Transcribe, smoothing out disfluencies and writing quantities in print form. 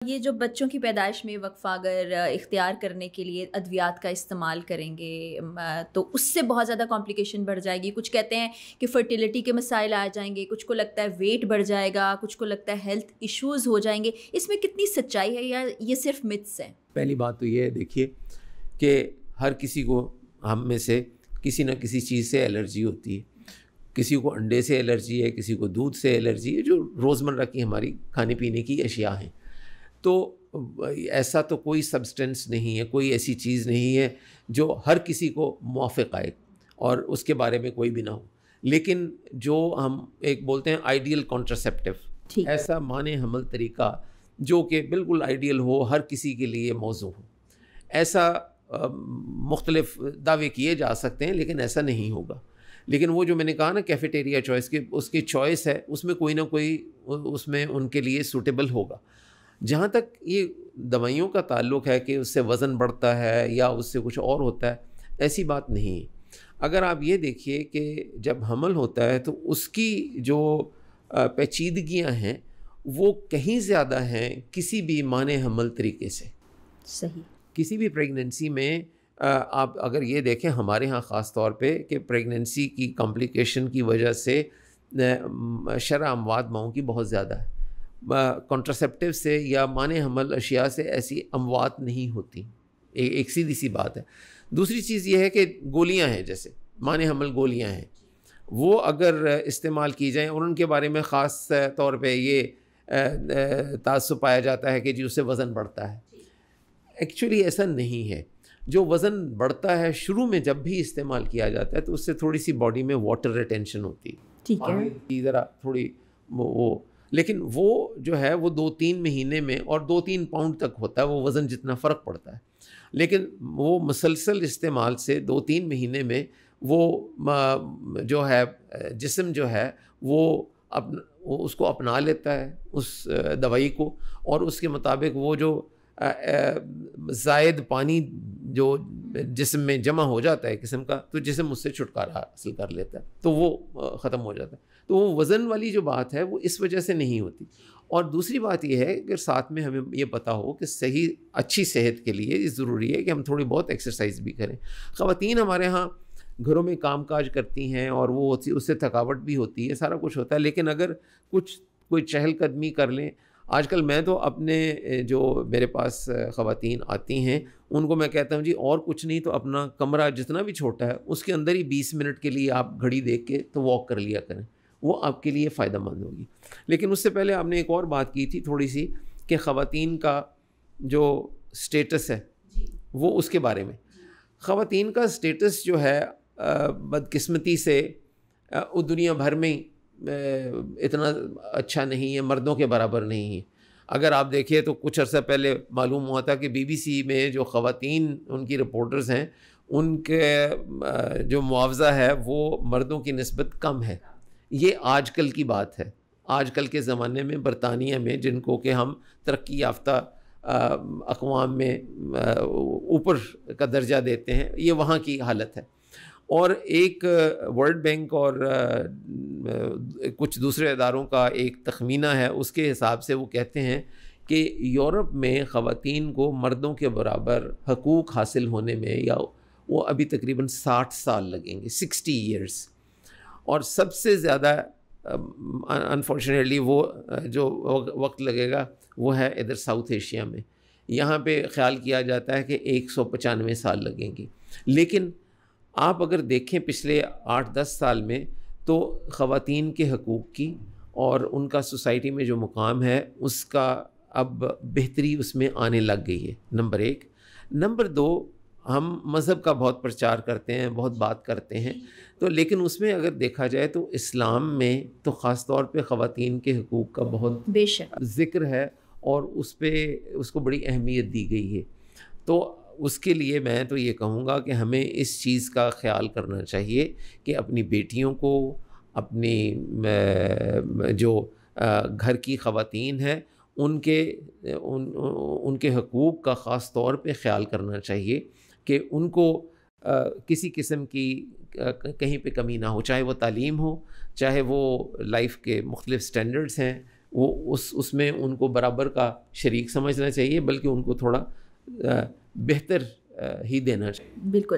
یہ جو بچوں کی پیدائش میں وقفہ اگر اختیار کرنے کے لیے ادویات کا استعمال کریں گے تو اس سے بہت زیادہ کمپلیکیشن بڑھ جائے گی. کچھ کہتے ہیں کہ فرٹیلیٹی کے مسائل آ جائیں گے, کچھ کو لگتا ہے ویٹ بڑھ جائے گا, کچھ کو لگتا ہے ہیلتھ ایشوز ہو جائیں گے. اس میں کتنی سچائی ہے یا یہ صرف متس ہیں؟ پہلی بات تو یہ ہے, دیکھیے کہ ہر کسی کو ہم میں سے کسی نہ کسی چیز سے الرجی ہوتی ہے. کسی کو انڈے سے الرجی ہے, کسی کو دودھ سے الرجی ہے, جو روزمرہ کی ہماری کھانے پینے کی اشیاء ہیں. تو ایسا تو کوئی سبسٹنس نہیں ہے, کوئی ایسی چیز نہیں ہے جو ہر کسی کو موافق آئے اور اس کے بارے میں کوئی بھی نہ ہو. لیکن جو ہم ایک بولتے ہیں آئیڈیل کانٹرسیپٹیو, ایسا معنی حمل طریقہ جو کہ بالکل آئیڈیل ہو, ہر کسی کے لیے موزوں ہو, ایسا مختلف دعوے کیے جا سکتے ہیں لیکن ایسا نہیں ہوگا. لیکن وہ جو میں نے کہا نا کیفیٹیریا چوائس کی, اس کی چوائس ہے, اس میں کوئی نہ کوئی اس میں ان کے لیے سوٹیبل ہوگا. جہاں تک یہ دوائیوں کا تعلق ہے کہ اس سے وزن بڑھتا ہے یا اس سے کچھ اور ہوتا ہے, ایسی بات نہیں ہے. اگر آپ یہ دیکھیے کہ جب حمل ہوتا ہے تو اس کی جو پیچیدگیاں ہیں وہ کہیں زیادہ ہیں کسی بھی معنی حمل طریقے سے. صحیح. کسی کسی بھی پریگننسی میں آپ اگر یہ دیکھیں ہمارے ہاں خاص طور پہ کہ پریگننسی کی کمپلیکیشن کی وجہ سے شرح اموات ماؤں کی بہت زیادہ ہے. کانٹرسیپٹیو سے یا معنی حمل اشیاء سے ایسی اموات نہیں ہوتی. ایک سیدھی سی بات ہے. دوسری چیز یہ ہے کہ گولیاں ہیں, جیسے معنی حمل گولیاں ہیں, وہ اگر استعمال کی جائیں اور ان کے بارے میں خاص طور پہ یہ تعصب پایا جاتا ہے کہ جی اس سے وزن بڑھتا ہے. ایکچولی ایسا نہیں ہے. جو وزن بڑھتا ہے شروع میں جب بھی استعمال کیا جاتا ہے تو اس سے تھوڑی سی باڈی میں واٹر ریٹینشن ہوتی ہے, ٹھیک ہے, ذرا تھوڑی وہ, لیکن وہ جو ہے وہ 2-3 مہینے میں اور 2-3 پاؤنڈ تک ہوتا ہے وہ وزن جتنا فرق پڑتا ہے. لیکن وہ مسلسل استعمال سے 2-3 مہینے میں وہ جو ہے جسم جو ہے وہ اس کو اپنا لیتا ہے اس دوائی کو, اور اس کے مطابق وہ جو زائد پانی جو جسم میں جمع ہو جاتا ہے قسم کا, تو جسم اس سے چھٹکارا حاصل کر لیتا ہے, تو وہ ختم ہو جاتا ہے. تو وہ وزن والی جو بات ہے وہ اس وجہ سے نہیں ہوتی. اور دوسری بات یہ ہے کہ ساتھ میں ہمیں یہ پتہ ہو کہ صحیح اچھی صحت کے لیے ضروری ہے کہ ہم تھوڑی بہت ایکسرسائز بھی کریں. خواتین ہمارے ہاں گھروں میں کام کاج کرتی ہیں اور وہ اس سے تھکاوٹ بھی ہوتی ہے, سارا کچھ ہوتا ہے, لیکن اگر کوئی چہل قدمی کر لیں. آج کل میں تو اپنے جو میرے پاس خواتین آتی ہیں ان کو میں کہتا ہوں جی اور کچھ نہیں تو اپنا کمرہ جتنا بھی چھوٹا ہے اس کے اندر ہی 20 منٹ کے لیے آپ گھڑی دیکھ کے تو واک کر لیا کریں, وہ آپ کے لیے فائدہ مند ہوگی. لیکن اس سے پہلے آپ نے ایک اور بات کی تھی تھوڑی سی کہ خواتین کا جو سٹیٹس ہے وہ اس کے بارے میں. خواتین کا سٹیٹس جو ہے بدقسمتی سے دنیا بھر میں اتنا اچھا نہیں ہے, مردوں کے برابر نہیں ہے. اگر آپ دیکھیے تو کچھ عرصہ پہلے معلوم ہوا تھا کہ BBC میں جو خواتین ان کی رپورٹرز ہیں ان کے جو معاوضہ ہے وہ مردوں کی نسبت کم ہے. یہ آج کل کی بات ہے, آج کل کے زمانے میں برطانیہ میں جن کو کہ ہم ترقی یافتہ اقوام میں اوپر کا درجہ دیتے ہیں, یہ وہاں کی حالت ہے. اور ایک ورلڈ بینک اور کچھ دوسرے اداروں کا ایک تخمینہ ہے, اس کے حساب سے وہ کہتے ہیں کہ یورپ میں خواتین کو مردوں کے برابر حقوق حاصل ہونے میں یا وہ ابھی تقریباً 60 سال لگیں گے, 60 ایئرس. اور سب سے زیادہ انفارچونیٹلی وہ جو وقت لگے گا وہ ہے ادھر ساؤتھ ایشیا میں. یہاں پہ خیال کیا جاتا ہے کہ 195 سال لگیں گے. لیکن آپ اگر دیکھیں پچھلے 8-10 سال میں تو خواتین کے حقوق کی اور ان کا سوسائٹی میں جو مقام ہے اس کا اب بہتری اس میں آنے لگ گئی ہے, نمبر 1. نمبر 2, ہم مذہب کا بہت پرچار کرتے ہیں, بہت بات کرتے ہیں, تو لیکن اس میں اگر دیکھا جائے تو اسلام میں تو خاص طور پہ خواتین کے حقوق کا بہت بے شک ذکر ہے اور اس کو بڑی اہمیت دی گئی ہے. تو اس کے لیے میں تو یہ کہوں گا کہ ہمیں اس چیز کا خیال کرنا چاہیے کہ اپنی بیٹیوں کو, اپنی جو گھر کی خواتین ہیں ان کے حقوق کا خاص طور پہ خیال کرنا چاہیے کہ ان کو کسی قسم کی کہیں پہ کمی نہ ہو, چاہے وہ تعلیم ہو, چاہے وہ لائف کے مختلف سٹینڈرڈز ہیں وہ اس میں ان کو برابر کا شریک سمجھنا چاہیے، بلکہ ان کو تھوڑا بہتر ہی دینا چاہیے۔ بالکل۔